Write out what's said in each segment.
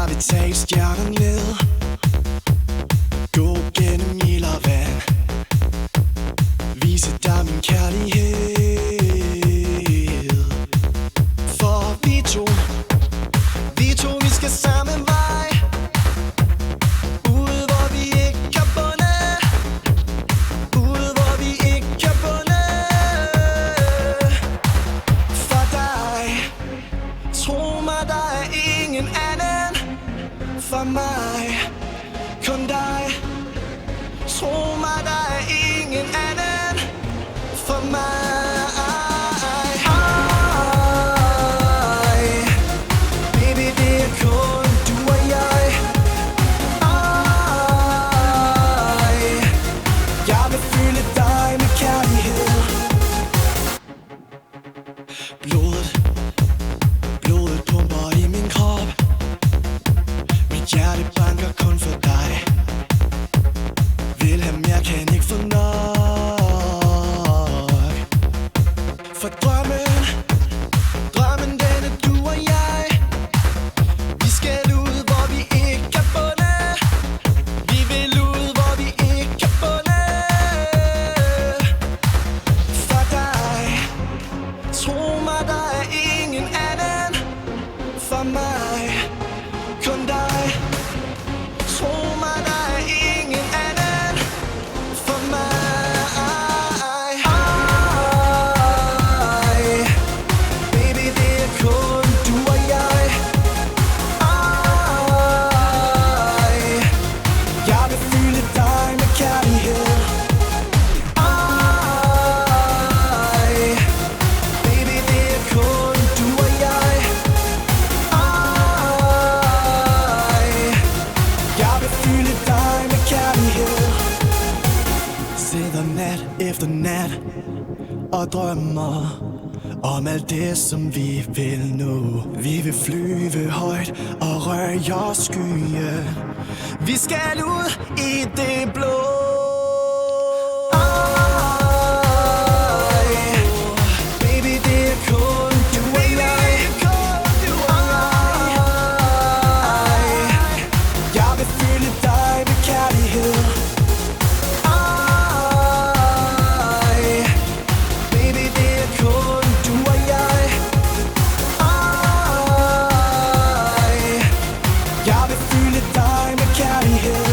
Jeg vil tage stjernen ned, gå gennem ild og vand, vise dig min kærlighed. For vi to, vi skal samme vej, ude hvor vi ikke kan bunde, ude hvor vi ikke kan bunde. For dig, tro mig, der er ingen anden. For mig, kun dig. Tro mig, der er ingen anden. For mig. Baby, det er kun du og jeg. Jeg vil fylde dig med kærlighed. Blodet pumper i min krop. Mit hjerte banker kun for dig. Vil have mere, kan ikke få nok. For drømmen den er du og jeg. Vi skal ud, hvor vi ikke kan bunde. Vi vil ud, hvor vi ikke kan bunde. For dig, tro mig, der er ingen anden. For mig, kun dig. Tro mig, der er ingen anden. For mig. Baby, det er kun du og jeg. Jeg vil fylde dig med kærlighed. Baby, det er kun du og jeg. Jeg vil fylde dig med kærlighed. Sidder nat efter nat og drømmer om alt det, som vi vil nå. Vi vil flyve højt og røre skyer. Vi skal ud i det blå. Baby, det er kun du og jeg. Jeg vil fylde dig med kærlighed. Baby, det er kun du og jeg. Jeg vil fylde dig med kærlighed.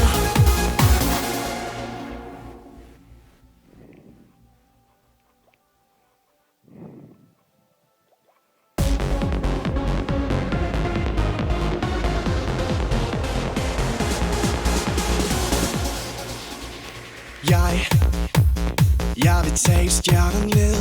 Jeg vil tage stjernen ned,